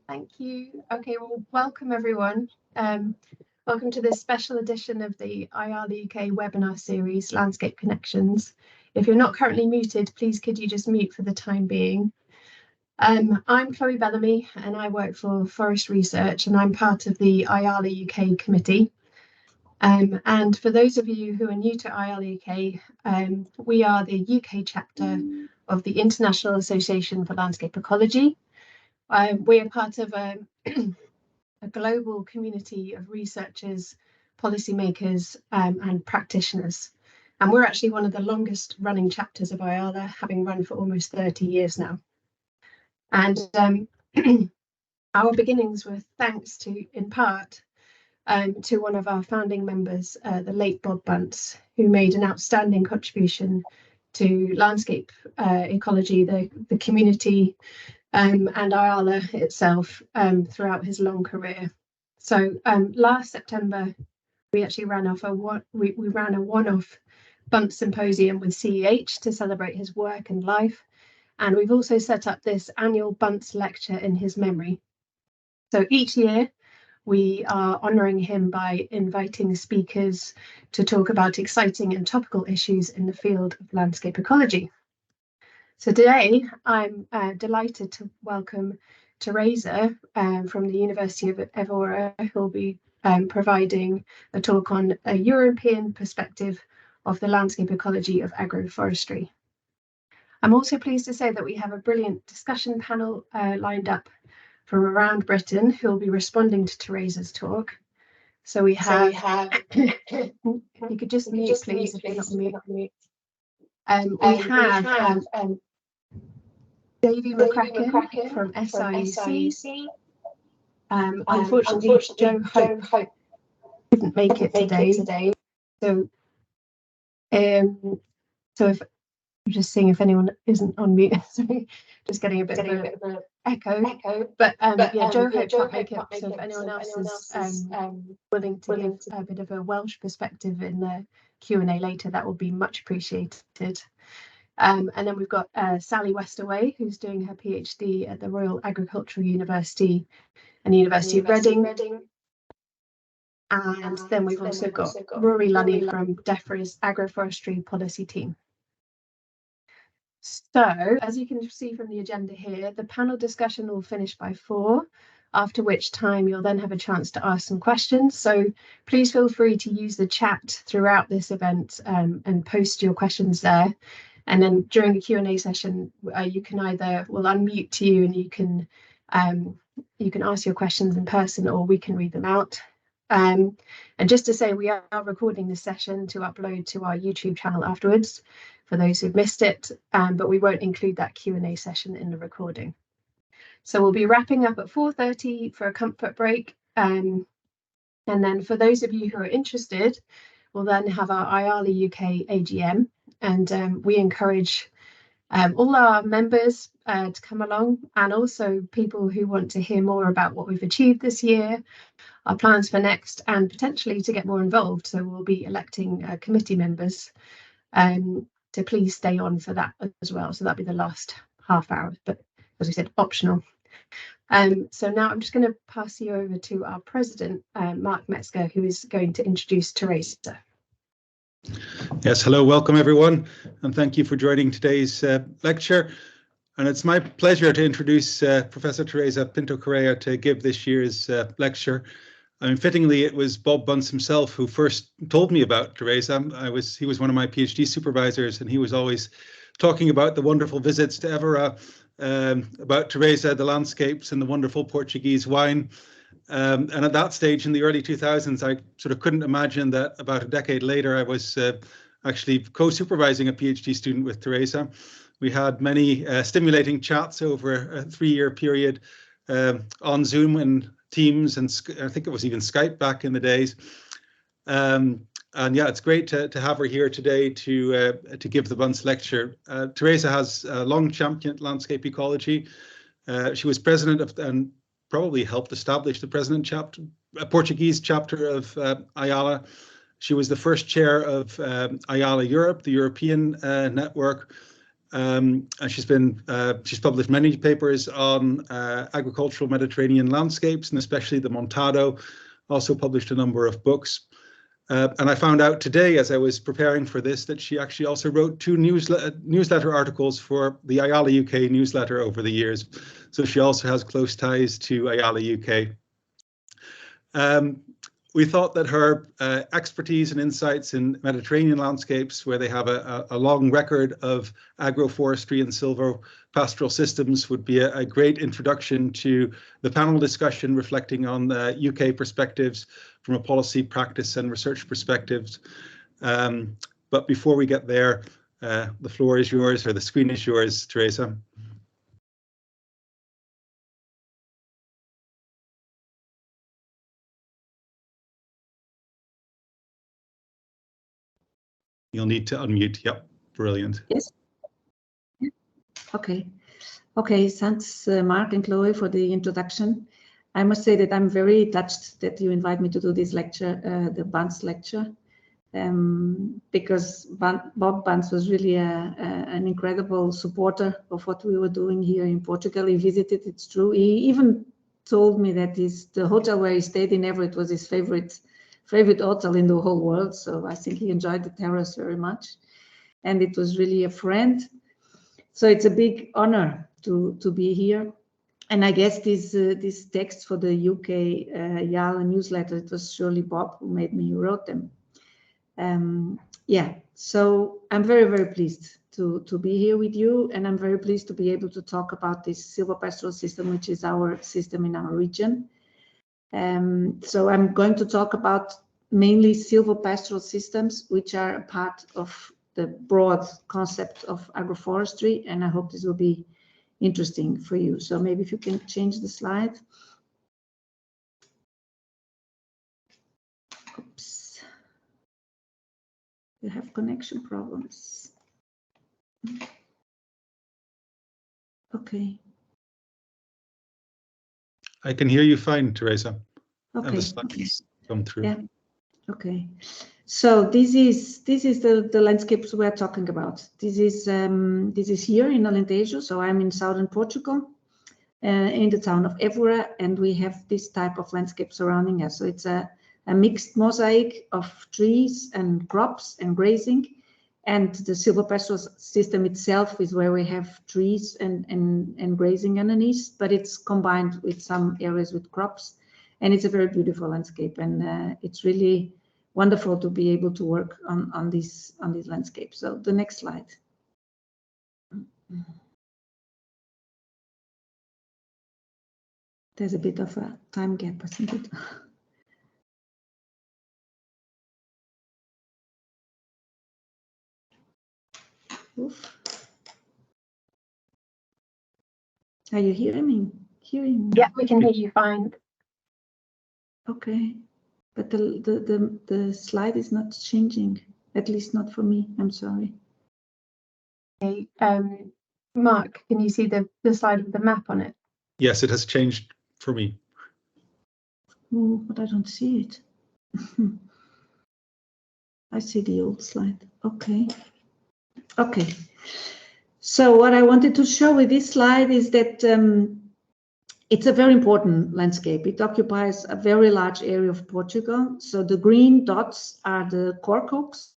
Thank you. Okay, well, welcome everyone. Welcome to this special edition of the ialeUK webinar series, Landscape Connections. If you're not currently muted, please could you just mute for the time being. I'm Chloe Bellamy and I work for Forest Research and I'm part of the ialeUK committee. And for those of you who are new to ialeUK, we are the UK chapter of the International Association for Landscape Ecology. We are part of a global community of researchers, policymakers, and practitioners. And we're actually one of the longest running chapters of IALA, having run for almost 30 years now. And our beginnings were thanks to, in part, to one of our founding members, the late Bob Bunce, who made an outstanding contribution to landscape ecology, the community, and IALA itself throughout his long career. So last September, we actually ran off we ran a one-off Bunce symposium with CEH to celebrate his work and life. And we've also set up this annual Bunce Lecture in his memory. So each year, we are honouring him by inviting speakers to talk about exciting and topical issues in the field of landscape ecology. So today, I'm delighted to welcome Teresa from the University of Évora, who will be providing a talk on a European perspective of the landscape ecology of agroforestry. I'm also pleased to say that we have a brilliant discussion panel lined up from around Britain who will be responding to Teresa's talk. So we have, you could just mute please if you're not mute. We have Davy McCracken from SRUC. Unfortunately, Joe Hope didn't make it today. So, so if I'm just seeing if anyone isn't on mute, sorry, just getting a bit of an echo. But yeah, Joe Hope can't make it. So if anyone else is willing to give a bit of a Welsh perspective in the Q&A later, that would be much appreciated. And then we've got Sally Westaway, who's doing her PhD at the Royal Agricultural University and the University of Reading. And then we've also got Rory Lunny from DEFRA's Agroforestry Policy Team. So, as you can see from the agenda here, the panel discussion will finish by 4, after which time you'll then have a chance to ask some questions. So please feel free to use the chat throughout this event and post your questions there. And then during the Q&A session, you can either, we'll unmute to you and you can ask your questions in person or we can read them out. And just to say, we are recording this session to upload to our YouTube channel afterwards for those who've missed it, but we won't include that Q&A session in the recording. So we'll be wrapping up at 4:30 for a comfort break. And then for those of you who are interested, we'll then have our ialeUK AGM. And we encourage all our members to come along, and also people who want to hear more about what we've achieved this year, our plans for next, and potentially to get more involved. So we'll be electing committee members to please stay on for that as well. So that'll be the last half hour, but as we said, optional. So now I'm just going to pass you over to our president, Mark Metzger, who is going to introduce Teresa. Yes, hello, welcome everyone, and thank you for joining today's lecture. And it's my pleasure to introduce Professor Teresa Pinto-Correia to give this year's lecture. I mean, fittingly, it was Bob Bunce himself who first told me about Teresa. He was one of my PhD supervisors, and he was always talking about the wonderful visits to Évora, about Teresa, the landscapes, and the wonderful Portuguese wine. And at that stage in the early 2000s, I sort of couldn't imagine that about a decade later, I was actually co-supervising a PhD student with Teresa. We had many stimulating chats over a 3-year period on Zoom and Teams, and I think it was even Skype back in the days. And yeah, it's great to have her here today to give the Bunce Lecture. Teresa has long championed landscape ecology. She was president of, and probably helped establish the Portuguese chapter of IALA. She was the first chair of IALA Europe, the European network. And she's published many papers on agricultural Mediterranean landscapes, and especially the Montado. Also published a number of books. And I found out today, as I was preparing for this, that she actually also wrote 2 newsletter articles for the ialeUK newsletter over the years. So she also has close ties to ialeUK. We thought that her expertise and insights in Mediterranean landscapes, where they have a long record of agroforestry and silvopastoral systems, would be a great introduction to the panel discussion reflecting on the UK perspectives from a policy, practice and research perspectives. But before we get there, the floor is yours, or the screen is yours, Teresa. You'll need to unmute. Yep, brilliant. Yes. Okay. Okay, thanks, Mark and Chloe, for the introduction. I must say that I'm very touched that you invite me to do this lecture, the Bunce Lecture, because Bob Bunce was really an incredible supporter of what we were doing here in Portugal. He visited, it's true. He even told me that the hotel where he stayed in Évora, it was his favorite hotel in the whole world. So I think he enjoyed the terrace very much, and it was really a friend. So it's a big honor to be here. And I guess these texts for the UK iale newsletter, it was surely Bob who wrote them. Yeah, so I'm very, very pleased to be here with you, and I'm very pleased to be able to talk about this silvopastoral system, which is our system in our region. So I'm going to talk about mainly silvopastoral systems, which are a part of the broad concept of agroforestry, and I hope this will be interesting for you. So maybe if you can change the slide. Oops. You have connection problems. Okay. I can hear you fine, Teresa. Okay. And the slides come through. Yeah. Okay. So this is the landscapes we're talking about. This is here in Alentejo. So I'm in southern Portugal, in the town of Évora, and we have this type of landscape surrounding us. So it's a mixed mosaic of trees and crops and grazing, and the silvopastoral system itself is where we have trees and grazing underneath, but it's combined with some areas with crops, and it's a very beautiful landscape, and it's really wonderful to be able to work on this landscape. So the next slide. There's a bit of a time gap, I think. Oof. Are you hearing me? Yeah, we can hear you fine. Okay. But the slide is not changing, at least not for me. I'm sorry. Okay, Mark, can you see the slide with the map on it? Yes, it has changed for me. Oh, but I don't see it. I see the old slide. Okay. Okay. So what I wanted to show with this slide is that it's a very important landscape. It occupies a very large area of Portugal. So the green dots are the cork oaks.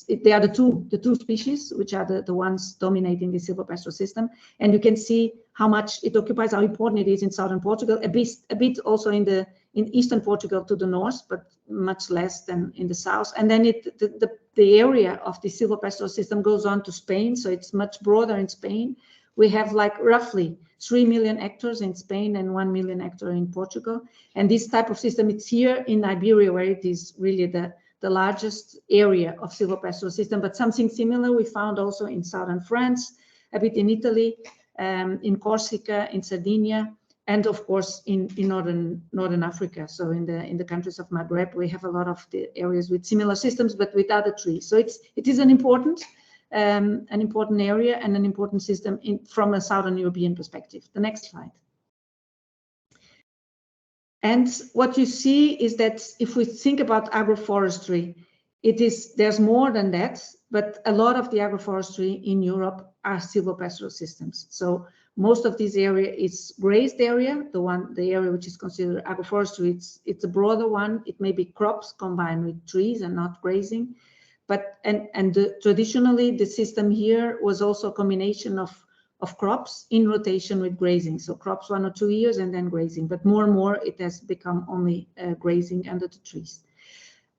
They are the two species which are the ones dominating the silvopastoral system, and you can see how much it occupies, how important it is in southern Portugal, a bit also in eastern Portugal to the north, but much less than in the south. And then the area of the silvopastoral system goes on to Spain, so it's much broader in Spain. We have like roughly 3 million hectares in Spain and 1 million hectares in Portugal. And this type of system, it's here in Iberia where it is really the largest area of silvopastoral system, but something similar we found also in southern France, a bit in Italy, in Corsica, in Sardinia, and of course in northern Africa. So in the countries of Maghreb, we have a lot of the areas with similar systems, but with other trees. So it is an important area and an important system from a southern European perspective. The next slide. And what you see is that if we think about agroforestry, there's more than that, but a lot of the agroforestry in Europe are silvopastoral systems. So most of this area is grazed area, the area which is considered agroforestry. It's a broader one. It may be crops combined with trees and not grazing. But traditionally the system here was also a combination of crops in rotation with grazing. So crops 1 or 2 years and then grazing. But more and more it has become only grazing under the trees.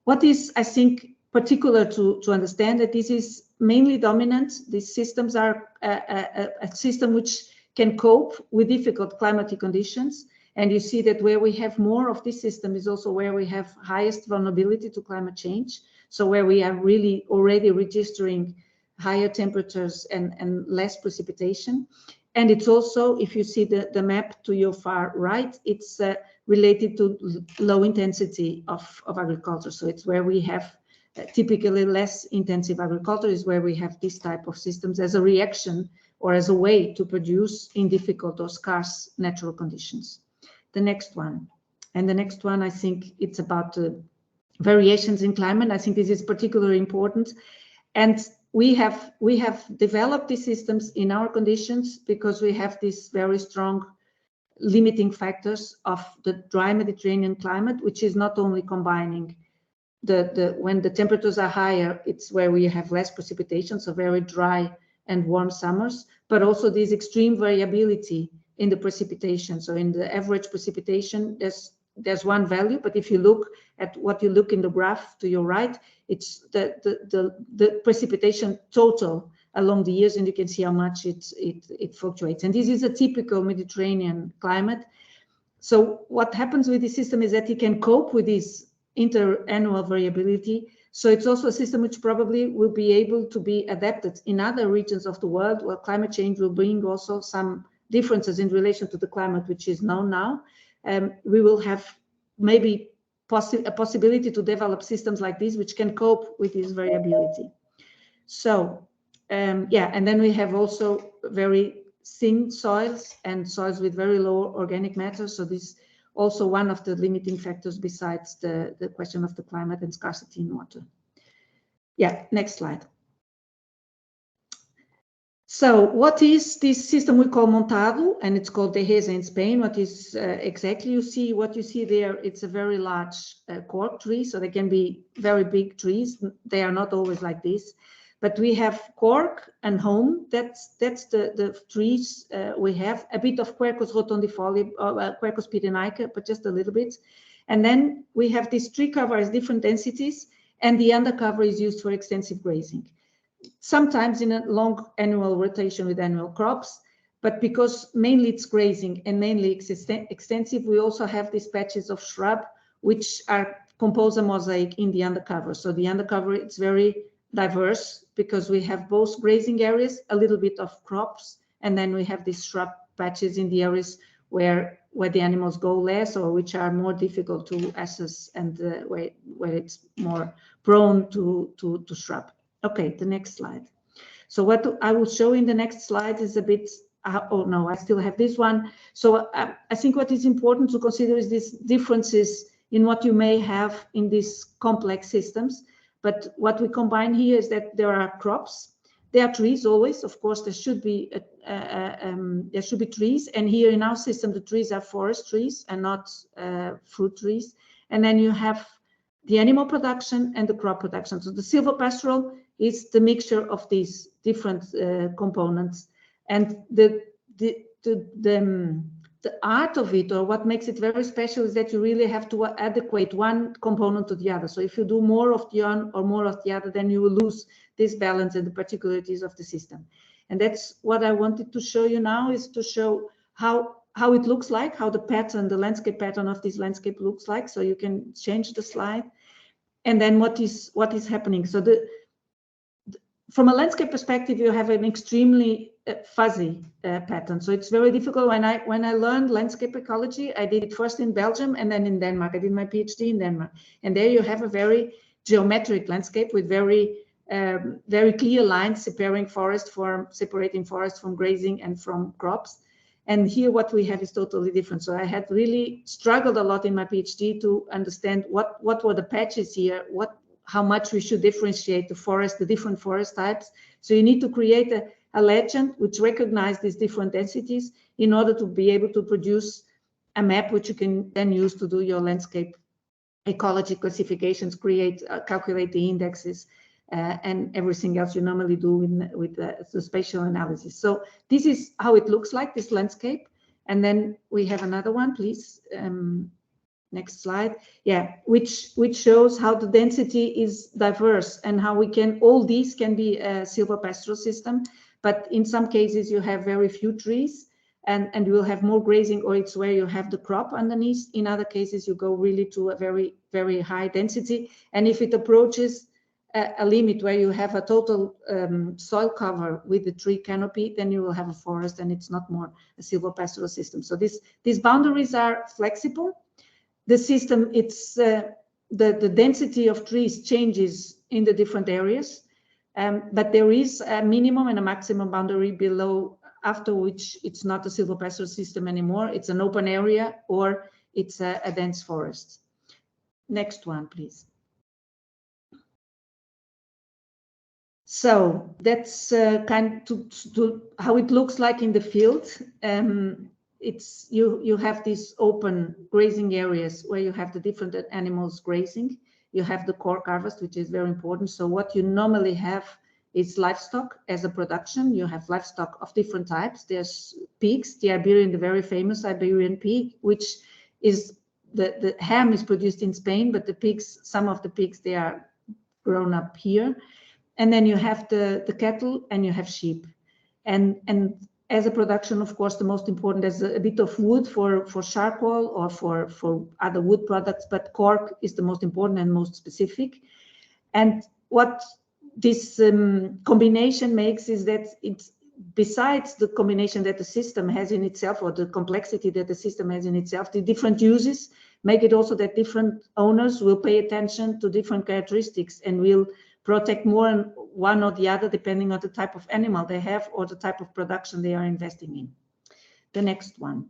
What is, I think, particular to understand that this is mainly dominant. These systems are a system which can cope with difficult climatic conditions. And you see that where we have more of this system is also where we have highest vulnerability to climate change. So where we are really already registering higher temperatures and less precipitation. And it's also, if you see the map to your far right, it's related to low intensity of agriculture. So it's where we have typically less intensive agriculture is where we have this type of systems as a reaction or as a way to produce in difficult or scarce natural conditions. The next one. And the next one, I think it's about variations in climate. I think this is particularly important. And we have developed these systems in our conditions because we have these very strong limiting factors of the dry Mediterranean climate, which is not only combining when the temperatures are higher, it's where we have less precipitation, so very dry and warm summers, but also this extreme variability in the precipitation. So in the average precipitation, there's one value, but if you look at what you look in the graph to your right, it's the precipitation total along the years, and you can see how much it fluctuates. And this is a typical Mediterranean climate. So what happens with the system is that it can cope with this interannual variability. So it's also a system which probably will be able to be adapted in other regions of the world where climate change will bring also some differences in relation to the climate, which is known now. We will have maybe a possibility to develop systems like this, which can cope with this variability. So, yeah, and then we have also very thin soils and soils with very low organic matter. So this also one of the limiting factors besides the question of the climate and scarcity in water. Yeah, next slide. So what is this system we call montado, and it's called Dehesa in Spain? What is exactly what you see there? It's a very large cork tree, so they can be very big trees. They are not always like this, but we have cork and home. That's the trees we have. A bit of Quercus rotundifolia, Quercus pyrenaica, but just a little bit. And then we have this tree cover as different densities, and the undercover is used for extensive grazing. Sometimes in a long annual rotation with annual crops, but because mainly it's grazing and mainly extensive, we also have these patches of shrub which compose a mosaic in the undercover. So the undercover, it's very diverse because we have both grazing areas, a little bit of crops, and then we have these shrub patches in the areas where the animals go less or which are more difficult to access and where it's more prone to shrub. Okay, the next slide. So what I will show in the next slide is a bit, oh no, I still have this one. So I think what is important to consider is these differences in what you may have in these complex systems. But what we combine here is that there are crops, there are trees always. Of course, there should be trees. And here in our system, the trees are forest trees and not fruit trees. And then you have the animal production and the crop production. So the silvopastoral is the mixture of these different components, and the art of it, or what makes it very special, is that you really have to adequate one component to the other. So if you do more of the one or more of the other, then you will lose this balance and the particularities of the system. And that's what I wanted to show you now, is to show how it looks like, how the pattern, the landscape pattern of this landscape looks like. So you can change the slide, and then what is happening. So from a landscape perspective, you have an extremely fuzzy pattern. So it's very difficult. When I learned landscape ecology, I did it first in Belgium and then in Denmark. I did my PhD in Denmark, and there you have a very geometric landscape with very clear lines separating forest from grazing and from crops. And here what we have is totally different. So I had really struggled a lot in my PhD to understand what were the patches here, how much we should differentiate the different forest types. So you need to create a legend which recognizes these different densities in order to be able to produce a map which you can then use to do your landscape ecology classifications, calculate the indexes, and everything else you normally do with the spatial analysis. So this is how it looks like, this landscape. And then we have another one, please. Next slide. Yeah, which shows how the density is diverse and how all these can be a silvopastoral system. But in some cases you have very few trees, and you will have more grazing, or it's where you have the crop underneath. In other cases, you go really to a very, very high density. And if it approaches a limit where you have a total soil cover with the tree canopy, then you will have a forest, and it's not more a silvopastoral system. So these boundaries are flexible. The system, it's the density of trees changes in the different areas, but there is a minimum and a maximum boundary below, after which it's not a silvopastoral system anymore. It's an open area, or it's a dense forest. Next one, please. So that's kind of how it looks like in the field. It's you have these open grazing areas where you have the different animals grazing. You have the cork harvest, which is very important. So what you normally have is livestock as a production. You have livestock of different types. There's pigs, the very famous Iberian pig, which is the ham is produced in Spain, but the pigs, some of the pigs, they are grown up here. And then you have the cattle, and you have sheep. And as a production, of course, the most important is a bit of wood for charcoal or for other wood products, but cork is the most important and most specific. And what this combination makes is that it's, besides the combination that the system has in itself, or the complexity that the system has in itself, the different uses make it also that different owners will pay attention to different characteristics and will protect more one or the other depending on the type of animal they have or the type of production they are investing in. The next one.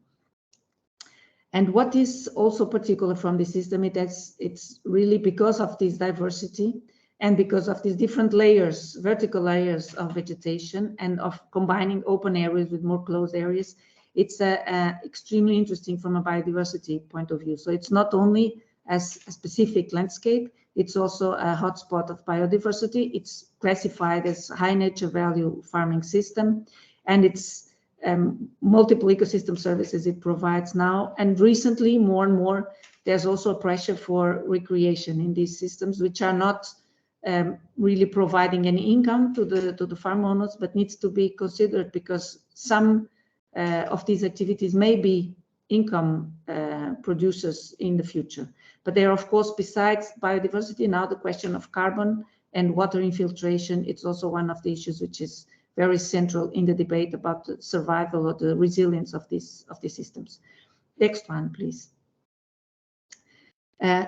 And what is also particular from the system is it's really because of this diversity and because of these different layers, vertical layers of vegetation, and of combining open areas with more closed areas, it's extremely interesting from a biodiversity point of view. So it's not only as a specific landscape, it's also a hotspot of biodiversity. It's classified as high nature value farming system, and it's multiple ecosystem services it provides now. And recently, more and more, there's also a pressure for recreation in these systems, which are not really providing any income to the farm owners, but needs to be considered because some of these activities may be income producers in the future. But there are, of course, besides biodiversity, now the question of carbon and water infiltration. It's also one of the issues which is very central in the debate about the survival or the resilience of these systems. Next one, please.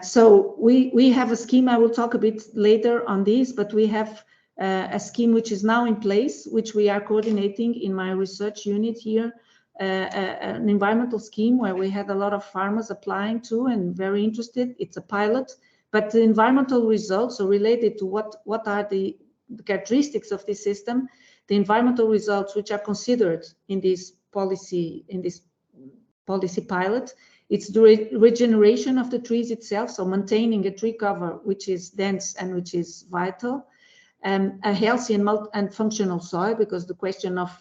So we have a scheme. I will talk a bit later on this, but we have a scheme which is now in place, which we are coordinating in my research unit here. An environmental scheme where we had a lot of farmers applying to and very interested. It's a pilot, but the environmental results are related to what are the characteristics of this system. The environmental results which are considered in this policy pilot, it's the regeneration of the trees itself, so maintaining a tree cover which is dense and which is vital, a healthy and functional soil, because the question of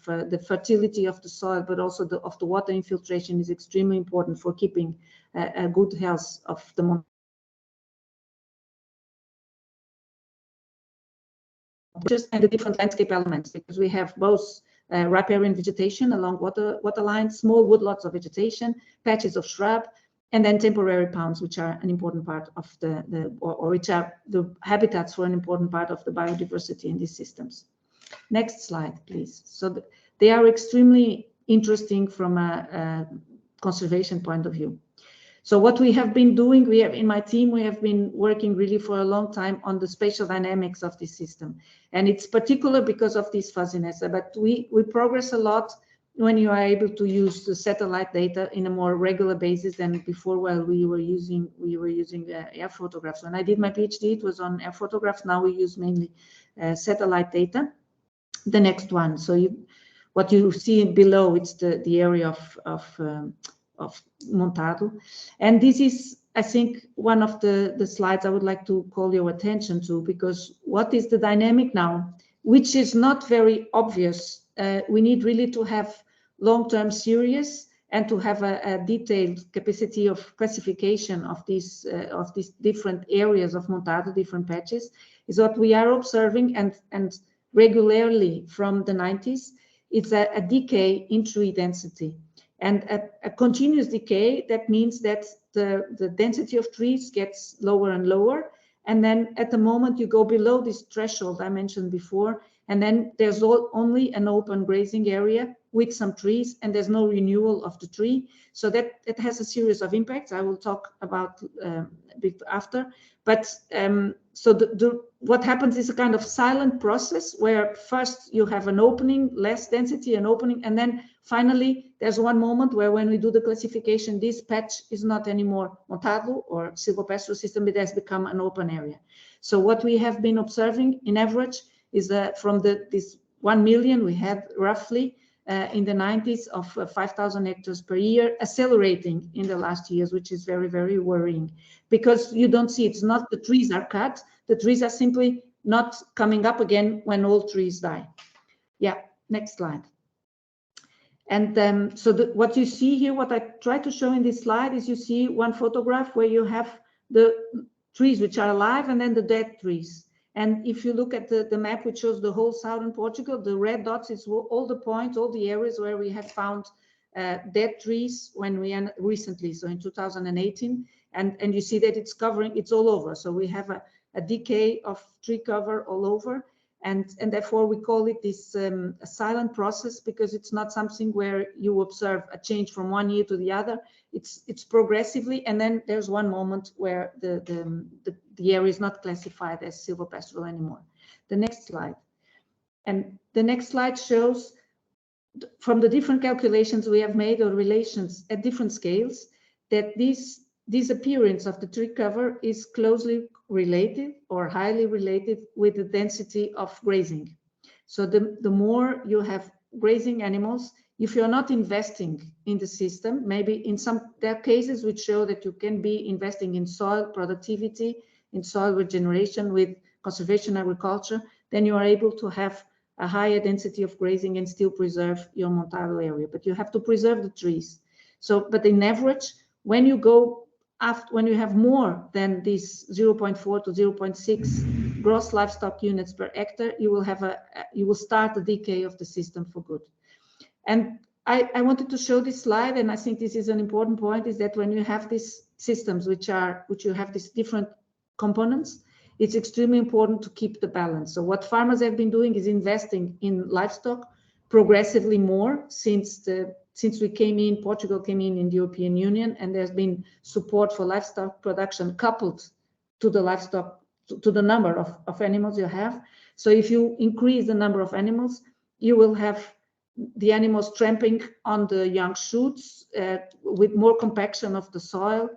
the fertility of the soil, but also of the water infiltration is extremely important for keeping a good health of the and the different landscape elements, because we have both riparian vegetation along water lines, small woodlots of vegetation, patches of shrub, and then temporary ponds, which are an important part of or which are the habitats for an important part of the biodiversity in these systems. Next slide, please. So they are extremely interesting from a conservation point of view. So what we have been doing, in my team, we have been working really for a long time on the spatial dynamics of this system. And it's particular because of this fuzziness, but we progress a lot when you are able to use the satellite data in a more regular basis than before. Well, we were using air photographs. When I did my PhD, it was on air photographs. Now we use mainly satellite data. The next one. So what you see below, it's the area of Montado, and this is, I think, one of the slides I would like to call your attention to, because what is the dynamic now, which is not very obvious. We need really to have long-term series and to have a detailed capacity of classification of these different areas of Montado, different patches, is what we are observing and regularly from the 90s. It's a decay in tree density, and a continuous decay. That means that the density of trees gets lower and lower, and then at the moment you go below this threshold I mentioned before, and then there's only an open grazing area with some trees, and there's no renewal of the tree. So that it has a series of impacts I will talk about a bit after. But so what happens is a kind of silent process where first you have an opening, less density, an opening, and then finally there's one moment where when we do the classification, this patch is not anymore Montado or silvopastoral system, it has become an open area. So what we have been observing in average is that from this 1 million we had roughly in the 90s of 5,000 hectares per year, accelerating in the last years, which is very, very worrying, because you don't see, it's not the trees are cut, the trees are simply not coming up again when all trees die. Yeah, next slide. And so what you see here, what I try to show in this slide is you see one photograph where you have the trees which are alive and then the dead trees. And if you look at the map which shows the whole southern Portugal, the red dots is all the points, all the areas where we have found dead trees when we recently, so in 2018, and you see that it's covering, it's all over. So we have a decay of tree cover all over, and therefore we call it this a silent process, because it's not something where you observe a change from one year to the other. It's progressively, and then there's one moment where the area is not classified as silvopastoral anymore. The next slide. And the next slide shows from the different calculations we have made or relations at different scales that this appearance of the tree cover is closely related or highly related with the density of grazing. So the more you have grazing animals, if you're not investing in the system, maybe there are cases which show that you can be investing in soil productivity, in soil regeneration with conservation agriculture, then you are able to have a higher density of grazing and still preserve your Montado area. But you have to preserve the trees. So, but in average, when you have more than this 0.4 to 0.6 gross livestock units per hectare, you will start the decay of the system for good. And I wanted to show this slide, and I think this is an important point, is that when you have these systems which you have these different components, it's extremely important to keep the balance. So what farmers have been doing is investing in livestock progressively more since we came in, Portugal came in the European Union, and there's been support for livestock production coupled to the livestock, to the number of animals you have. So if you increase the number of animals, you will have the animals tramping on the young shoots with more compaction of the soil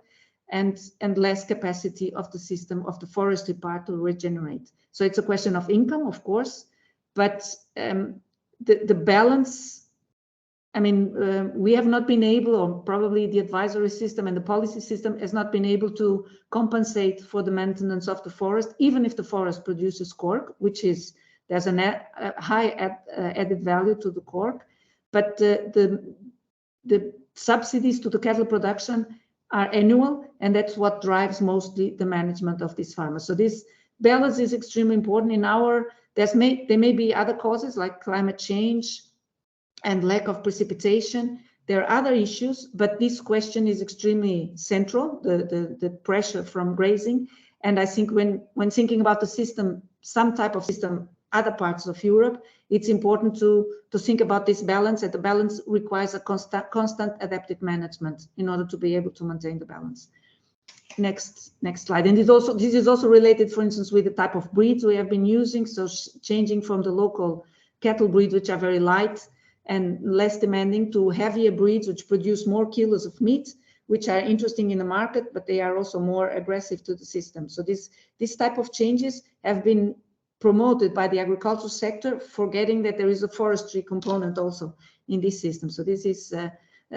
and less capacity of the system, of the forestry part, to regenerate. So it's a question of income, of course, but the balance, I mean, we have not been able, or probably the advisory system and the policy system has not been able to compensate for the maintenance of the forest, even if the forest produces cork, which is, there's a high added value to the cork, but the subsidies to the cattle production are annual, and that's what drives mostly the management of these farmers. So this balance is extremely important. There may be other causes like climate change and lack of precipitation. There are other issues, but this question is extremely central, the pressure from grazing. And I think when thinking about the system, some type of system, other parts of Europe, it's important to think about this balance, and the balance requires a constant adaptive management in order to be able to maintain the balance. Next slide. And this is also related, for instance, with the type of breeds we have been using. So changing from the local cattle breeds, which are very light, and less demanding to heavier breeds which produce more kilos of meat, which are interesting in the market, but they are also more aggressive to the system. So this type of changes have been promoted by the agricultural sector, forgetting that there is a forestry component also in this system. So this is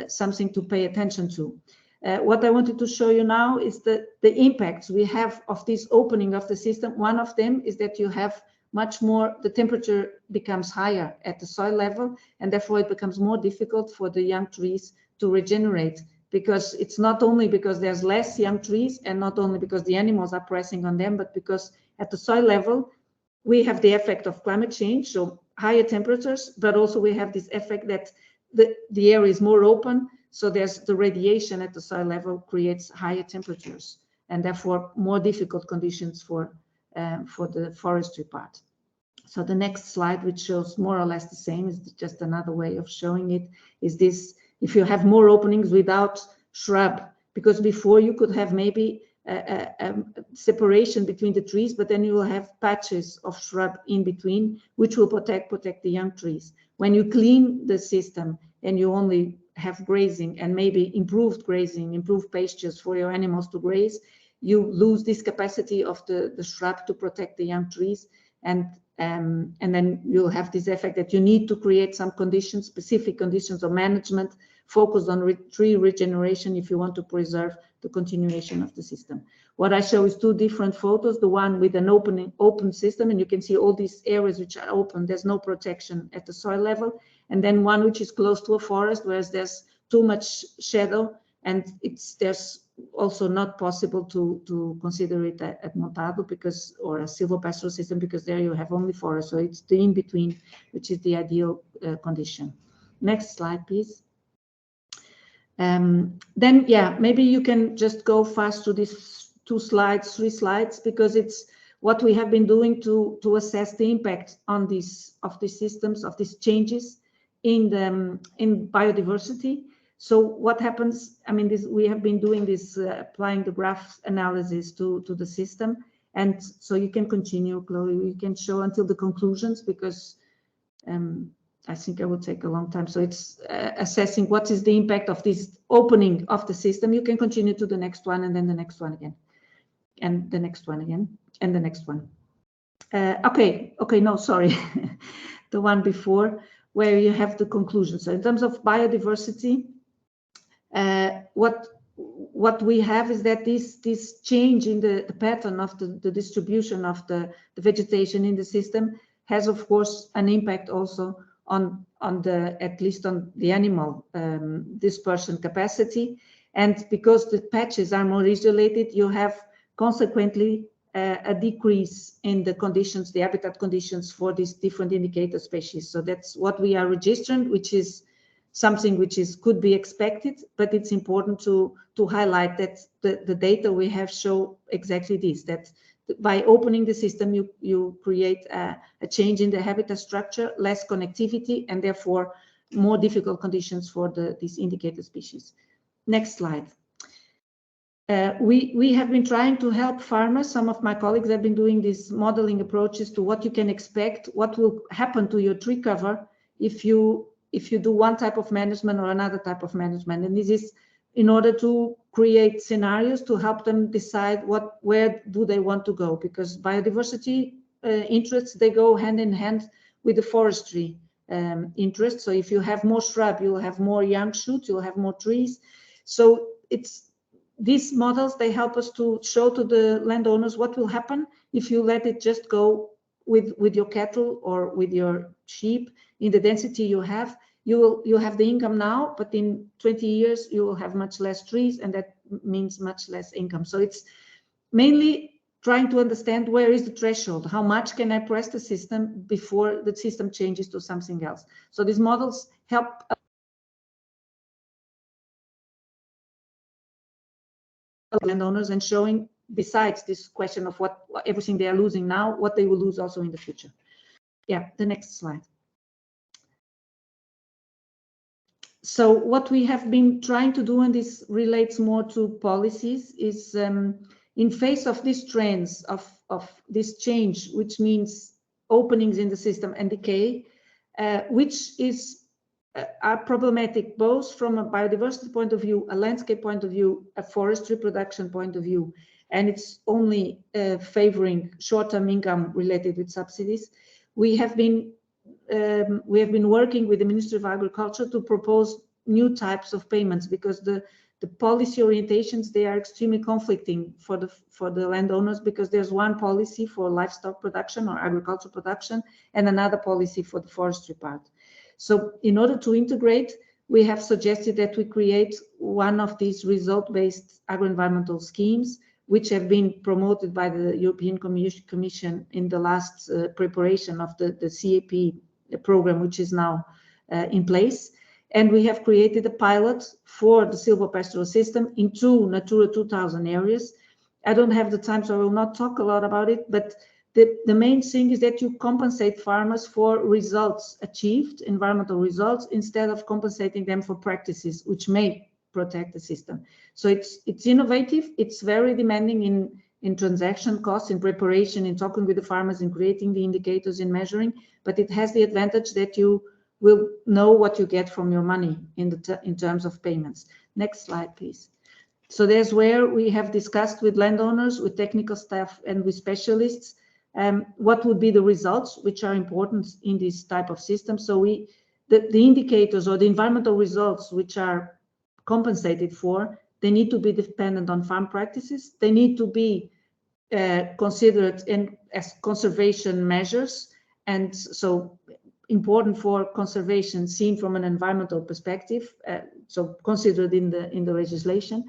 something to pay attention to. What I wanted to show you now is the impacts we have of this opening of the system. One of them is that you have much more, the temperature becomes higher at the soil level, and therefore it becomes more difficult for the young trees to regenerate, because it's not only because there's less young trees and not only because the animals are pressing on them, but because at the soil level, we have the effect of climate change, so higher temperatures, but also we have this effect that the air is more open, so there's the radiation at the soil level creates higher temperatures and therefore more difficult conditions for the forestry part. So the next slide, which shows more or less the same, is just another way of showing it, is this: if you have more openings without shrub, because before you could have maybe a separation between the trees, but then you will have patches of shrub in between, which will protect the young trees. When you clean the system and you only have grazing and maybe improved grazing, improved pastures for your animals to graze, you lose this capacity of the shrub to protect the young trees, and then you'll have this effect that you need to create some conditions, specific conditions of management focused on tree regeneration if you want to preserve the continuation of the system. What I show is two different photos, the one with an open system, and you can see all these areas which are open, there's no protection at the soil level, and then one which is close to a forest, whereas there's too much shadow, and there's also not possible to consider it at montado or a silvopastoral system, because there you have only forest. So it's the in-between, which is the ideal condition. Next slide, please. Then, yeah, maybe you can just go fast to these 3 slides, because it's what we have been doing to assess the impact on these systems, of these changes in biodiversity. So what happens, I mean, we have been doing this, applying the graph analysis to the system. And so you can continue, Chloe, you can show until the conclusions, because I think I will take a long time. So it's assessing what is the impact of this opening of the system. You can continue to the next one, and then the next one again, and the next one again, and the next one. Okay, no, sorry. The one before, where you have the conclusion. So in terms of biodiversity, what we have is that this change in the pattern of the distribution of the vegetation in the system has, of course, an impact also on at least on the animal dispersion capacity. And because the patches are more isolated, you have consequently a decrease in the conditions, the habitat conditions for these different indicator species. So that's what we are registering, which is something which could be expected, but it's important to highlight that the data we have show exactly this, that by opening the system, you create a change in the habitat structure, less connectivity, and therefore more difficult conditions for these indicator species. Next slide. We have been trying to help farmers. Some of my colleagues have been doing these modeling approaches to what you can expect, what will happen to your tree cover if you do one type of management or another type of management. And this is in order to create scenarios to help them decide where do they want to go, because biodiversity interests, they go hand in hand with the forestry interest. So if you have more shrub, you'll have more young shoots, you'll have more trees. So these models, they help us to show to the landowners what will happen if you let it just go with your cattle or with your sheep in the density you have. You have the income now, but in 20 years you will have much less trees, and that means much less income. So it's mainly trying to understand where is the threshold, how much can I press the system before the system changes to something else. So these models help landowners and showing, besides this question of what everything they are losing now, what they will lose also in the future. Yeah, the next slide. So what we have been trying to do, and this relates more to policies, is in face of these trends of this change, which means openings in the system and decay, which is are problematic both from a biodiversity point of view, a landscape point of view, a forestry production point of view, and it's only favoring short-term income related with subsidies. We have been working with the Ministry of Agriculture to propose new types of payments, because the policy orientations, they are extremely conflicting for the landowners, because there's one policy for livestock production or agricultural production and another policy for the forestry part. So in order to integrate, we have suggested that we create one of these result-based agro-environmental schemes, which have been promoted by the European Commission in the last preparation of the CAP program, which is now in place. And we have created a pilot for the silvopastoral system in 2 Natura 2000 areas. I don't have the time, so I will not talk a lot about it, but the main thing is that you compensate farmers for results achieved, environmental results, instead of compensating them for practices which may protect the system. So it's innovative, it's very demanding in transaction costs, in preparation, in talking with the farmers, in creating the indicators, in measuring, but it has the advantage that you will know what you get from your money in terms of payments. Next slide, please. So there's where we have discussed with landowners, with technical staff, and with specialists, what would be the results which are important in this type of system. So the indicators or the environmental results which are compensated for, they need to be dependent on farm practices. They need to be considered as conservation measures, and so important for conservation seen from an environmental perspective, so considered in the legislation,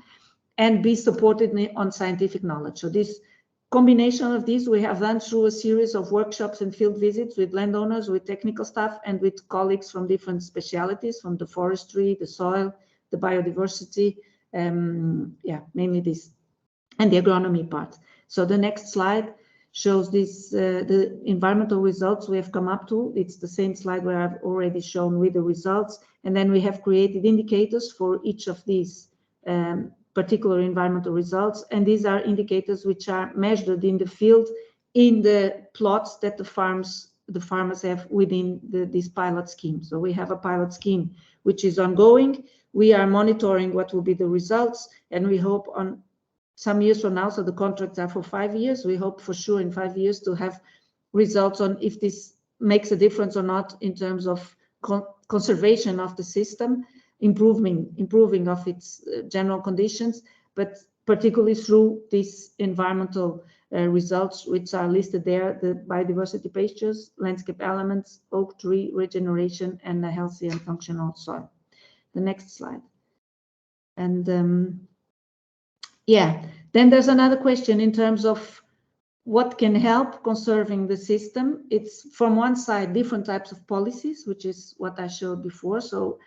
and be supported on scientific knowledge. So this combination of these we have done through a series of workshops and field visits with landowners, with technical staff, and with colleagues from different specialities, from the forestry, the soil, the biodiversity, mainly this, and the agronomy part. So the next slide shows this, the environmental results we have come up to. It's the same slide where I've already shown with the results, and then we have created indicators for each of these particular environmental results, and these are indicators which are measured in the field in the plots that the farmers have within this pilot scheme. So we have a pilot scheme which is ongoing. We are monitoring what will be the results, and we hope on some years from now, so the contracts are for 5 years, we hope for sure in 5 years to have results on if this makes a difference or not in terms of conservation of the system, improving of its general conditions, but particularly through these environmental results which are listed there: the biodiversity pastures, landscape elements, oak tree regeneration, and a healthy and functional soil. The next slide. And then there's another question in terms of what can help conserving the system. It's from one side different types of policies, which is what I showed before. So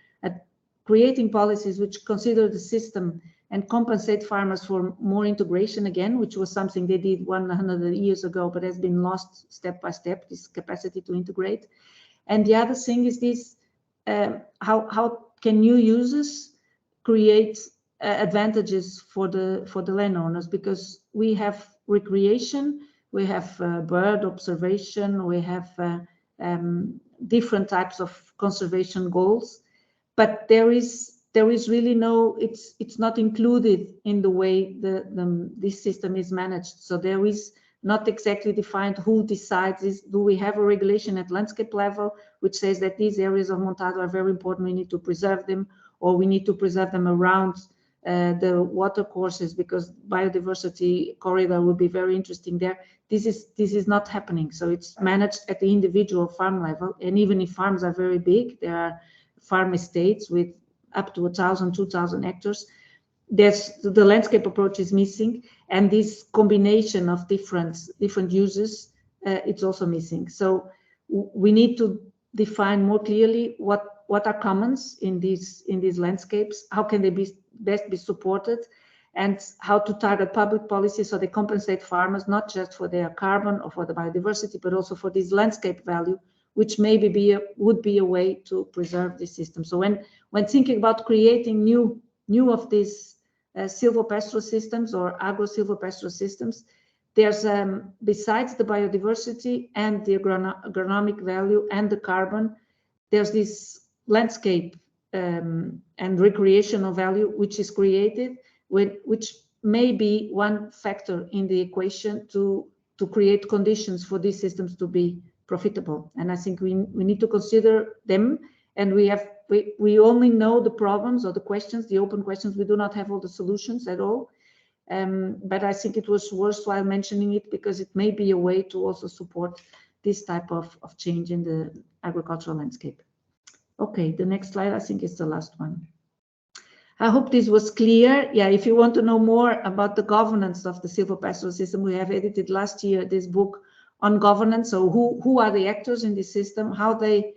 creating policies which consider the system and compensate farmers for more integration again, which was something they did 100 years ago, but has been lost step by step, this capacity to integrate. And the other thing is this, how can new users create advantages for the landowners, because we have recreation, we have bird observation, we have different types of conservation goals, but there is really no, it's not included in the way this system is managed. So there is not exactly defined who decides this. Do we have a regulation at landscape level which says that these areas of Montado are very important, we need to preserve them, or we need to preserve them around the water courses because biodiversity corridor would be very interesting there. This is not happening. So it's managed at the individual farm level, and even if farms are very big, there are farm estates with up to 1,000, 2,000 hectares. The landscape approach is missing, and this combination of different uses, it's also missing. So we need to define more clearly what are commons in these landscapes, how can they best be supported, and how to target public policy so they compensate farmers not just for their carbon or for the biodiversity, but also for this landscape value, which maybe would be a way to preserve this system. So when thinking about creating new of these silvopastoral systems or agro-silvopastoral systems, there's besides the biodiversity and the agronomic value and the carbon, there's this landscape and recreational value which is created, which may be one factor in the equation to create conditions for these systems to be profitable. And I think we need to consider them, and we only know the problems or the questions, the open questions. We do not have all the solutions at all. But I think it was worthwhile mentioning it because it may be a way to also support this type of change in the agricultural landscape. Okay, the next slide I think is the last one. I hope this was clear. Yeah, if you want to know more about the governance of the silvopastoral system, we have edited last year this book on governance. So who are the actors in this system, how they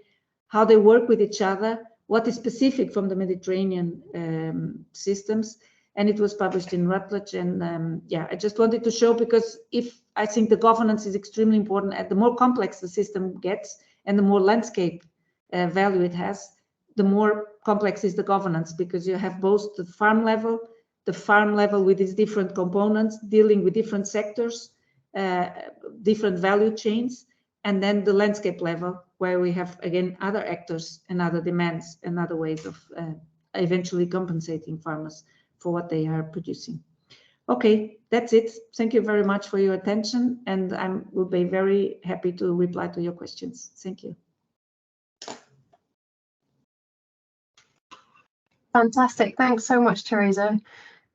work with each other, what is specific from the Mediterranean systems, and it was published in Routledge. And yeah, I just wanted to show, because I think the governance is extremely important. And the more complex the system gets and the more landscape value it has, the more complex is the governance, because you have both the farm level with its different components dealing with different sectors, different value chains, and then the landscape level where we have again other actors and other demands and other ways of eventually compensating farmers for what they are producing. Okay, that's it. Thank you very much for your attention, and I will be very happy to reply to your questions. Thank you. Fantastic. Thanks so much, Teresa.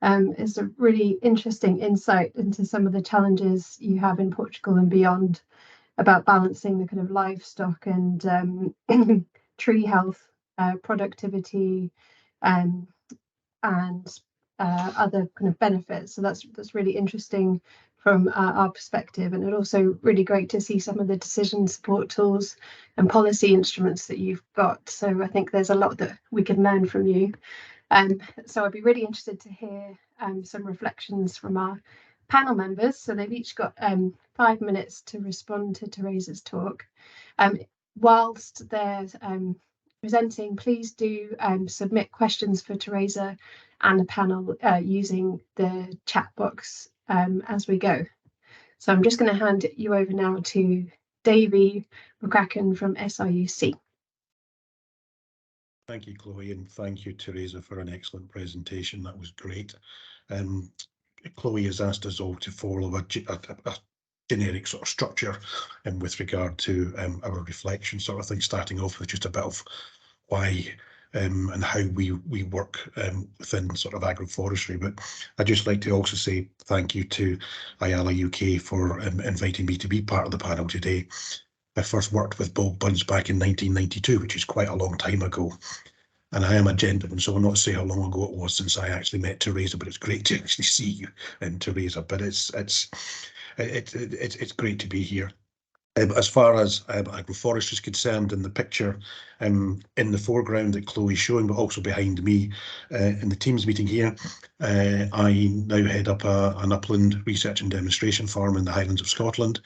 It's a really interesting insight into some of the challenges you have in Portugal and beyond about balancing the kind of livestock and tree health, productivity, and other kind of benefits. So that's really interesting from our perspective, and it's also really great to see some of the decision support tools and policy instruments that you've got. So I think there's a lot that we can learn from you. So I'd be really interested to hear some reflections from our panel members. So they've each got 5 minutes to respond to Teresa's talk. Whilst they're presenting, please do submit questions for Teresa and the panel using the chat box as we go. So I'm just going to hand you over now to Davy McCracken from SRUC. Thank you, Chloe, and thank you, Teresa, for an excellent presentation. That was great. Chloe has asked us all to follow a generic sort of structure with regard to our reflection sort of thing, starting off with just a bit of why and how we work within sort of agroforestry. But I'd just like to also say thank you to ialeUK for inviting me to be part of the panel today. I first worked with Bob Bunce back in 1992, which is quite a long time ago. And I am a gentleman, so I'll not say how long ago it was since I actually met Teresa, but it's great to actually see you and Teresa. But it's great to be here. As far as agroforestry is concerned, in the picture in the foreground that Chloe's showing, but also behind me in the Teams meeting here, I now head up an upland research and demonstration farm in the Highlands of Scotland.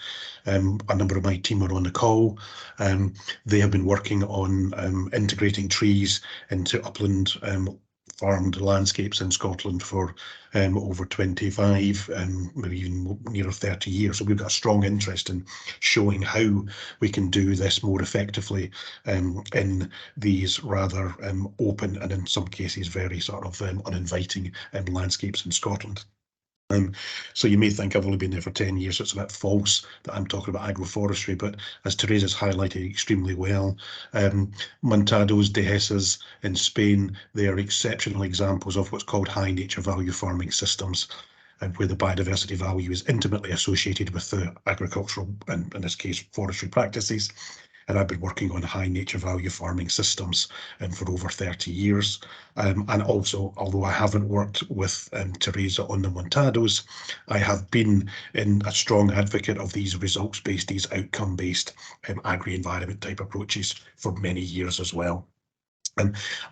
A number of my team are on the call. They have been working on integrating trees into upland farmed landscapes in Scotland for over 25 and maybe even near 30 years. So we've got a strong interest in showing how we can do this more effectively in these rather open and in some cases very sort of uninviting landscapes in Scotland. So you may think I've only been there for 10 years, so it's a bit false that I'm talking about agroforestry, but as Teresa's highlighted extremely well, Montados, Dehesas in Spain, they are exceptional examples of what's called high nature value farming systems, and where the biodiversity value is intimately associated with the agricultural, and in this case, forestry practices. And I've been working on high nature value farming systems for over 30 years. And also, although I haven't worked with Teresa on the Montados, I have been a strong advocate of these results-based, these outcome-based agri-environment type approaches for many years as well.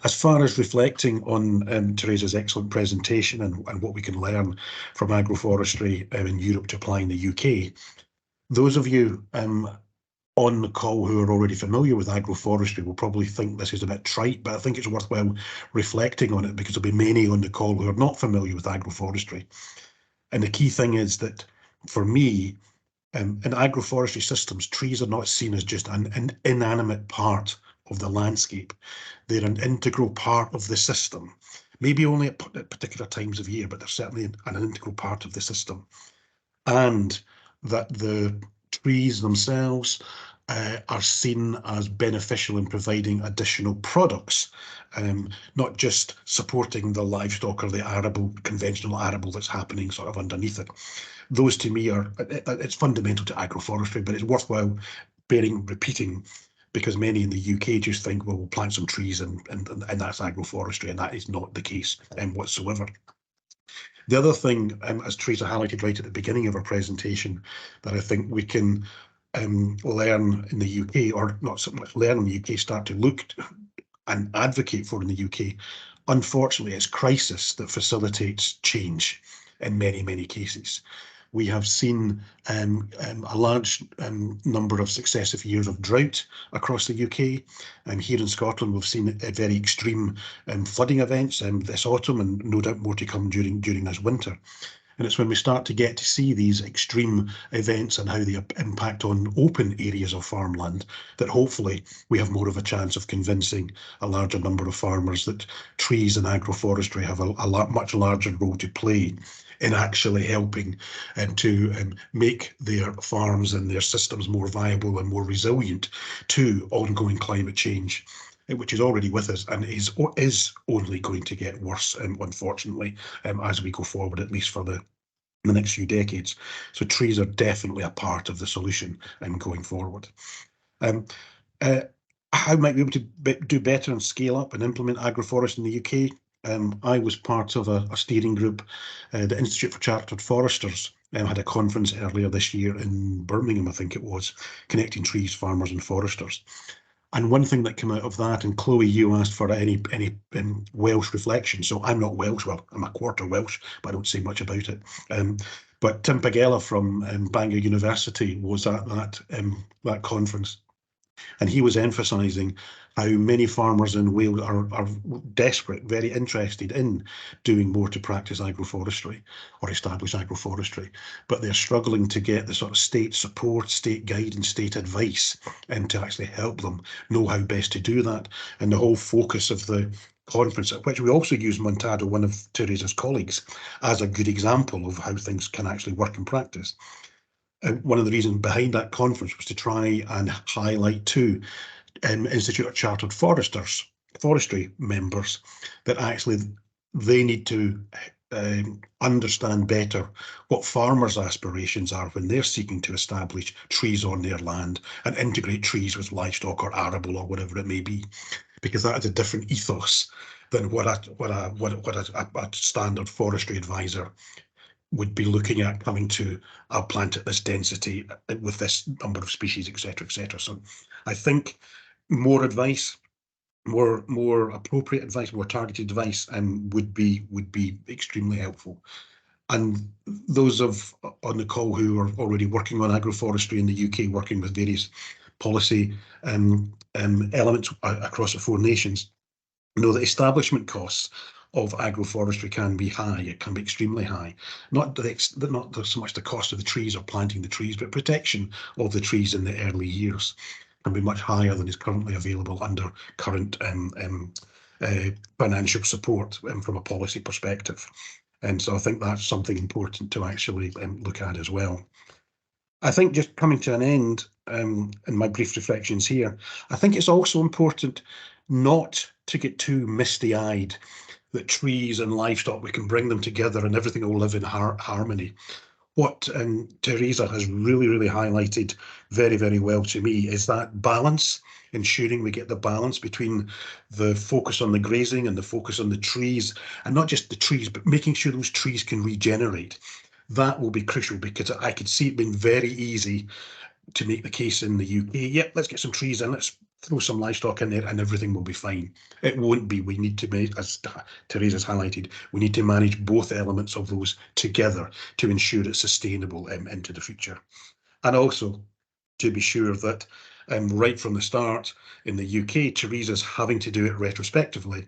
As far as reflecting on Teresa's excellent presentation and what we can learn from agroforestry in Europe to apply in the UK, those of you on the call who are already familiar with agroforestry will probably think this is a bit trite, but I think it's worthwhile reflecting on it because there'll be many on the call who are not familiar with agroforestry. And the key thing is that for me, in agroforestry systems, trees are not seen as just an inanimate part of the landscape. They're an integral part of the system, maybe only at particular times of year, but they're certainly an integral part of the system. And that the trees themselves are seen as beneficial in providing additional products, not just supporting the livestock or the arable, conventional arable that's happening sort of underneath it. Those to me are, it's fundamental to agroforestry, but it's worthwhile repeating, because many in the UK just think, well, we'll plant some trees and that's agroforestry, and that is not the case whatsoever. The other thing, as Teresa highlighted right at the beginning of our presentation, that I think we can learn in the UK, or not so much learn in the UK, start to look and advocate for in the UK, unfortunately, it's crisis that facilitates change in many, many cases. We have seen a large number of successive years of drought across the UK. Here in Scotland, we've seen very extreme flooding events this autumn, and no doubt more to come during this winter. And it's when we start to get to see these extreme events and how they impact on open areas of farmland that hopefully we have more of a chance of convincing a larger number of farmers that trees and agroforestry have a much larger role to play in actually helping to make their farms and their systems more viable and more resilient to ongoing climate change, which is already with us and is only going to get worse, unfortunately, as we go forward, at least for the next few decades. So trees are definitely a part of the solution going forward. How might we be able to do better and scale up and implement agroforestry in the UK? I was part of a steering group. The Institute for Chartered Foresters had a conference earlier this year in Birmingham, I think it was, connecting trees, farmers and foresters. And one thing that came out of that, and Chloe, you asked for any Welsh reflection. So I'm not Welsh, well, I'm a quarter Welsh, but I don't say much about it. But Tim Pagella from Bangor University was at that conference. And he was emphasising how many farmers in Wales are desperate, very interested in doing more to practice agroforestry or establish agroforestry, but they're struggling to get the sort of state support, state guidance, state advice, and to actually help them know how best to do that. And the whole focus of the conference, at which we also used Montado, one of Teresa's colleagues, as a good example of how things can actually work in practice. One of the reasons behind that conference was to try and highlight to Institute of Chartered Forestry members that actually they need to understand better what farmers' aspirations are when they're seeking to establish trees on their land and integrate trees with livestock or arable or whatever it may be, because that is a different ethos than what a standard forestry advisor would be looking at coming to a plant at this density with this number of species, etc., etc. So I think more advice, more appropriate advice, more targeted advice, would be extremely helpful. And those on the call who are already working on agroforestry in the UK, working with various policy elements across the 4 nations, know that establishment costs of agroforestry can be high. It can be extremely high. Not so much the cost of the trees or planting the trees, but protection of the trees in the early years can be much higher than is currently available under current financial support from a policy perspective. And so I think that's something important to actually look at as well. I think, just coming to an end in my brief reflections here, I think it's also important not to get too misty-eyed that trees and livestock, we can bring them together and everything will live in harmony. What Teresa has really highlighted very, very well to me is that balance, ensuring we get the balance between the focus on the grazing and the focus on the trees, and not just the trees, but making sure those trees can regenerate. That will be crucial, because I could see it being very easy to make the case in the UK, yep, let's get some trees in, let's throw some livestock in there and everything will be fine. It won't be. We need to make, as Teresa's highlighted, we need to manage both elements of those together to ensure it's sustainable into the future. And also to be sure that right from the start in the UK, Teresa's having to do it retrospectively,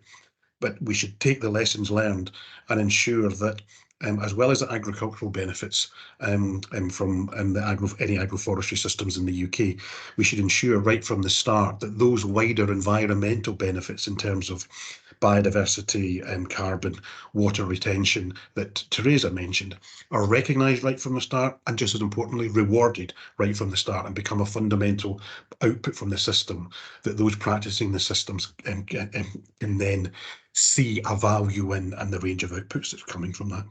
but we should take the lessons learned and ensure that as well as the agricultural benefits from any agroforestry systems in the UK, we should ensure right from the start that those wider environmental benefits in terms of biodiversity, carbon, water retention that Teresa mentioned are recognised right from the start, and just as importantly rewarded right from the start, and become a fundamental output from the system, that those practising the systems can then see a value in and the range of outputs that's coming from that.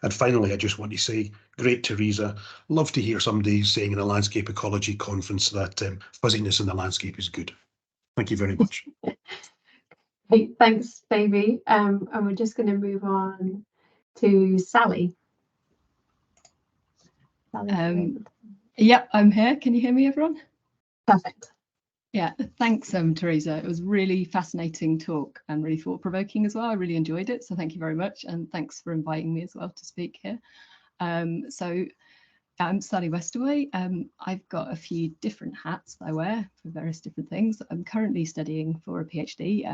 And finally, I just want to say, great, Teresa. Love to hear somebody saying in a landscape ecology conference that fuzziness in the landscape is good. Thank you very much. Hey, thanks, Davy. And we're just going to move on to Sally. Yep, I'm here. Can you hear me, everyone? Perfect. Yeah, thanks, Teresa. It was really fascinating talk and really thought-provoking as well. I really enjoyed it, so thank you very much, and thanks for inviting me as well to speak here. So I'm Sally Westaway. I've got a few different hats that I wear for various different things. I'm currently studying for a PhD,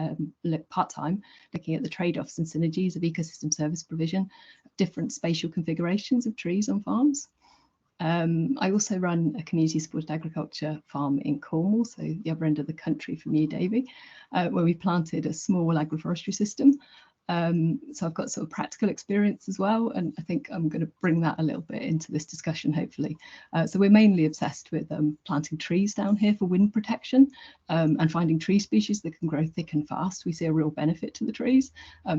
part-time, looking at the trade-offs and synergies of ecosystem service provision, different spatial configurations of trees on farms. I also run a community supported agriculture farm in Cornwall, so the other end of the country from you, Davy, where we planted a small agroforestry system. So I've got sort of practical experience as well, and I think I'm going to bring that a little bit into this discussion, hopefully. So we're mainly obsessed with planting trees down here for wind protection and finding tree species that can grow thick and fast. We see a real benefit to the trees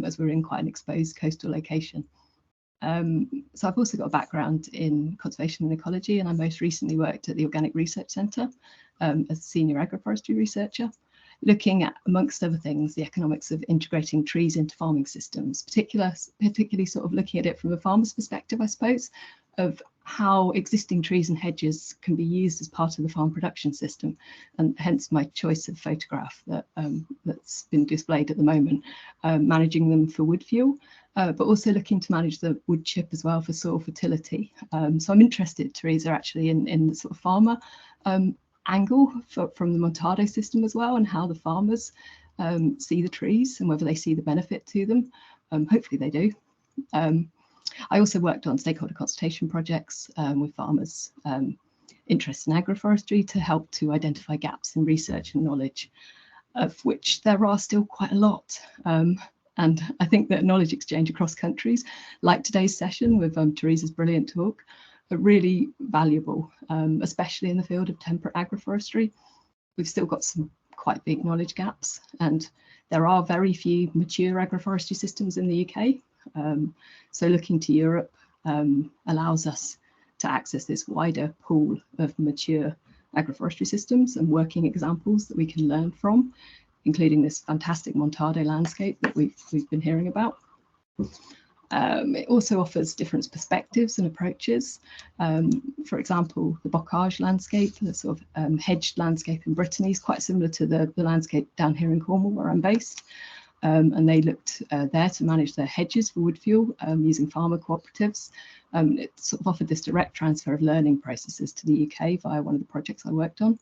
as we're in quite an exposed coastal location. So I've also got a background in conservation and ecology, and I most recently worked at the Organic Research Centre as a senior agroforestry researcher, looking at, amongst other things, the economics of integrating trees into farming systems, particularly sort of looking at it from a farmer's perspective, I suppose, of how existing trees and hedges can be used as part of the farm production system, and hence my choice of photograph that's been displayed at the moment, managing them for wood fuel, but also looking to manage the wood chip as well for soil fertility. So I'm interested, Teresa, actually in the sort of farmer angle from the Montado system as well, and how the farmers see the trees and whether they see the benefit to them. Hopefully they do. I also worked on stakeholder consultation projects with farmers interested in agroforestry to help to identify gaps in research and knowledge, of which there are still quite a lot. And I think that knowledge exchange across countries, like today's session with Teresa's brilliant talk, are really valuable, especially in the field of temperate agroforestry. We've still got some quite big knowledge gaps, and there are very few mature agroforestry systems in the UK. So looking to Europe allows us to access this wider pool of mature agroforestry systems and working examples that we can learn from, including this fantastic Montado landscape that we've been hearing about. It also offers different perspectives and approaches. For example, the bocage landscape, the sort of hedged landscape in Brittany, is quite similar to the landscape down here in Cornwall, where I'm based. And they looked there to manage their hedges for wood fuel using farmer cooperatives. It sort of offered this direct transfer of learning processes to the UK via one of the projects I worked on.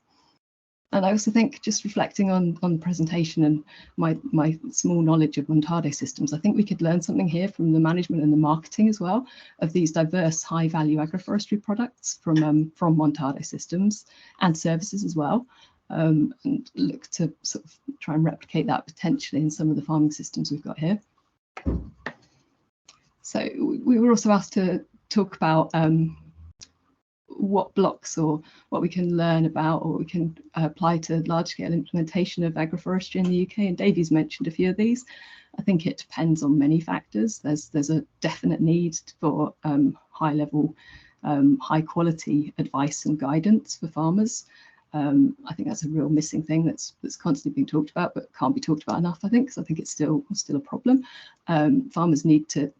And I also think, just reflecting on the presentation and my small knowledge of Montado systems, I think we could learn something here from the management and the marketing as well of these diverse high-value agroforestry products from Montado systems and services as well, and look to sort of try and replicate that potentially in some of the farming systems we've got here. So we were also asked to talk about what blocks or what we can learn about or we can apply to large-scale implementation of agroforestry in the UK, and Davy's mentioned a few of these. I think it depends on many factors. There's a definite need for high-level, high-quality advice and guidance for farmers. I think that's a real missing thing that's constantly being talked about, but can't be talked about enough, I think, because I think it's still a problem. Farmers need to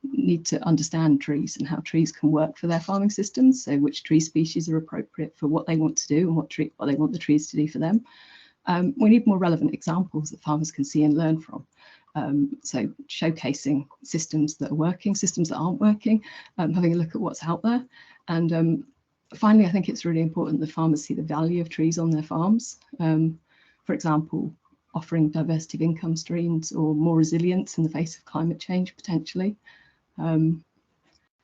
understand trees and how trees can work for their farming systems, so which tree species are appropriate for what they want to do and what they want the trees to do for them. We need more relevant examples that farmers can see and learn from. So showcasing systems that are working, systems that aren't working, having a look at what's out there. And finally, I think it's really important that farmers see the value of trees on their farms. For example, offering diversity of income streams or more resilience in the face of climate change, potentially.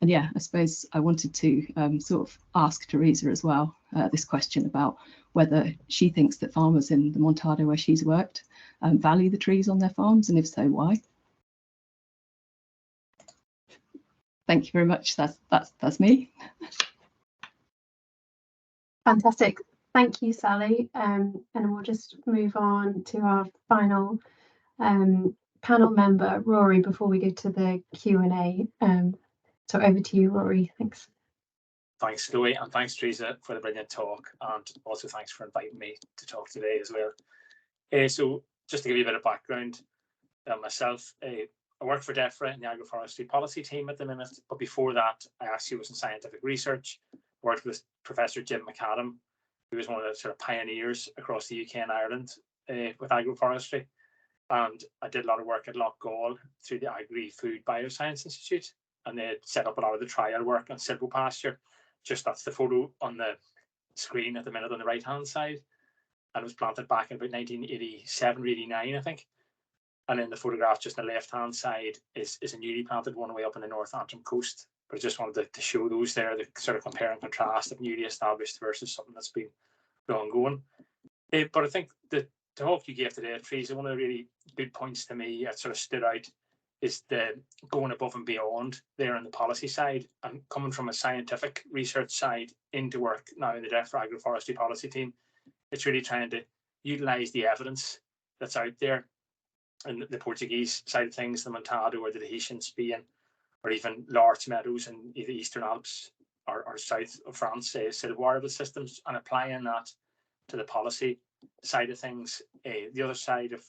yeah, I suppose I wanted to sort of ask Teresa as well this question about whether she thinks that farmers in the Montado where she's worked value the trees on their farms, and if so, why? Thank you very much. That's me. Fantastic. Thank you, Sally. And we'll just move on to our final panel member, Rory, before we go to the Q&A. So over to you, Rory. Thanks. Thanks, Chloe, and thanks, Teresa, for the brilliant talk, and also thanks for inviting me to talk today as well. So just to give you a bit of background, myself, I work for DEFRA in the Agroforestry Policy Team at the minute, but before that, I actually was in scientific research, worked with Professor Jim McAdam, who was one of the sort of pioneers across the UK and Ireland with agroforestry. And I did a lot of work at Loughgall through the Agri-Food Bioscience Institute, and they set up a lot of the trial work on silvopasture. Just that's the photo on the screen at the minute on the right-hand side. And it was planted back in about 1987 or 89, I think. And then the photograph just on the left-hand side is a newly planted one way up in the North Antrim coast. But I just wanted to show those there, the sort of compare and contrast of newly established versus something that's been long going. But I think the talk you gave today, Teresa, one of the really good points to me that sort of stood out is the going above and beyond there on the policy side and coming from a scientific research side into work now in the DEFRA Agroforestry Policy Team. It's really trying to utilise the evidence that's out there in the Portuguese side of things, the Montado or the Tahitian Spain, or even large meadows in the Eastern Alps or south of France, silvopasture systems, and applying that to the policy side of things. The other side of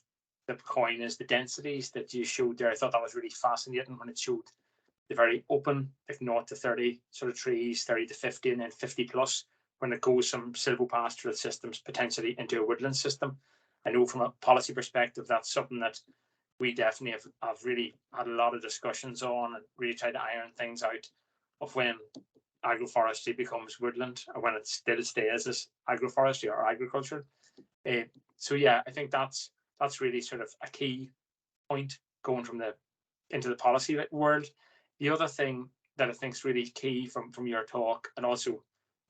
the coin is the densities that you showed there. I thought that was really fascinating when it showed the very open, like 0 to 30 sort of trees, 30 to 50, and then 50 plus when it goes from silvopastoral systems potentially into a woodland system. I know from a policy perspective, that's something that we definitely have really had a lot of discussions on and really tried to iron things out of when agroforestry becomes woodland or when it still stays as agroforestry or agriculture. So yeah, I think that's really sort of a key point going from into the policy world. The other thing that I think is really key from your talk and also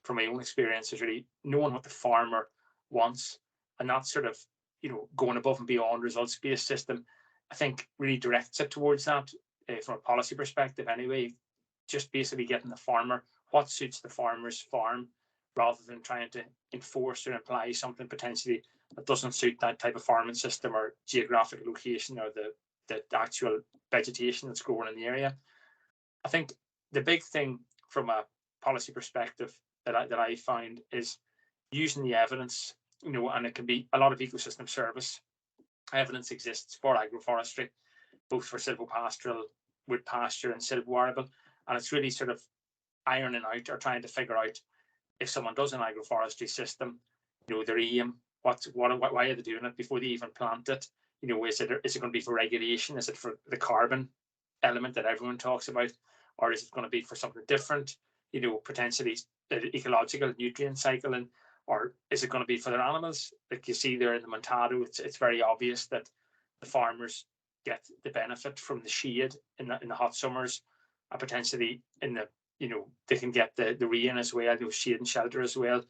from my own experience is really knowing what the farmer wants, and that sort of, going above and beyond results-based system, I think really directs it towards that from a policy perspective anyway, just basically getting the farmer what suits the farmer's farm rather than trying to enforce or imply something potentially that doesn't suit that type of farming system or geographic location or the actual vegetation that's growing in the area. I think the big thing from a policy perspective that I find is using the evidence, and it can be a lot of ecosystem service. Evidence exists for agroforestry, both for silvopastoral, wood pasture and silvoarable, and it's really sort of ironing out or trying to figure out if someone does an agroforestry system, their aim, why are they doing it before they even plant it? Is it going to be for regulation? Is it for the carbon element that everyone talks about, or is it going to be for something different? Potentially the ecological nutrient cycle, or is it going to be for their animals? Like you see there in the Montado, it's very obvious that the farmers get the benefit from the shade in the hot summers, and potentially in the they can get the rain as well, shade and shelter as well,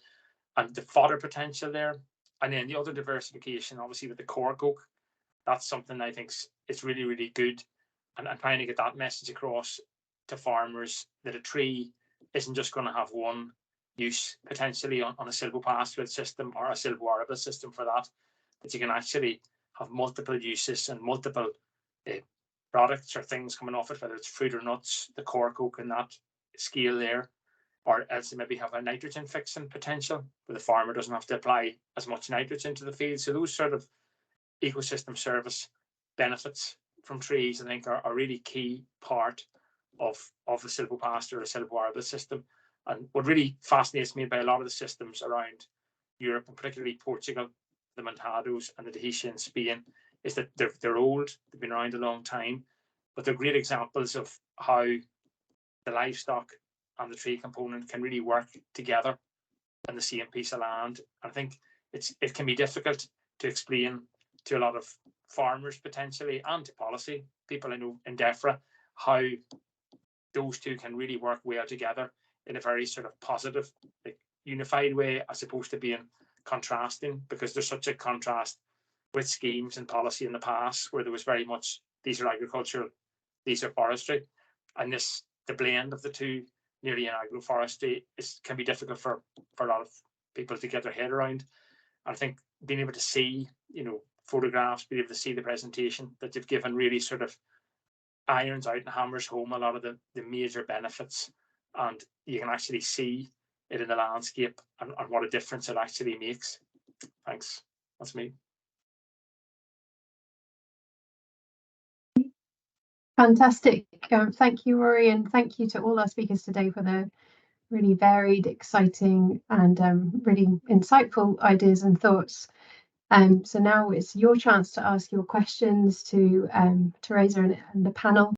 and the fodder potential there. And then the other diversification, obviously with the cork oak, that's something I think it's really, really good, and trying to get that message across to farmers that a tree isn't just going to have one use potentially on a silvopastoral system or a silvoarable system for that you can actually have multiple uses and multiple products or things coming off it, whether it's fruit or nuts, the cork oak in that scale there, or else they maybe have a nitrogen fixing potential where the farmer doesn't have to apply as much nitrogen to the field. So those sort of ecosystem service benefits from trees, I think, are a really key part of the silvopastoral or silvoarable system. And what really fascinates me about a lot of the systems around Europe, and particularly Portugal, the Montados and the Tahitian Spain, is that they're old, they've been around a long time, but they're great examples of how the livestock and the tree component can really work together in the same piece of land. And I think it can be difficult to explain to a lot of farmers potentially and to policy people I know in DEFRA how those two can really work well together in a very sort of positive, like, unified way, as opposed to being contrasting, because there's such a contrast with schemes and policy in the past where there was very much, these are agricultural, these are forestry, and the blend of the two nearly in agroforestry can be difficult for a lot of people to get their head around. And I think being able to see, photographs, being able to see the presentation that you've given really sort of irons out and hammers home a lot of the major benefits, and you can actually see it in the landscape and what a difference it actually makes. Thanks. That's me. Fantastic. Thank you, Rory, and thank you to all our speakers today for the really varied, exciting, and really insightful ideas and thoughts. So now it's your chance to ask your questions to Teresa and the panel.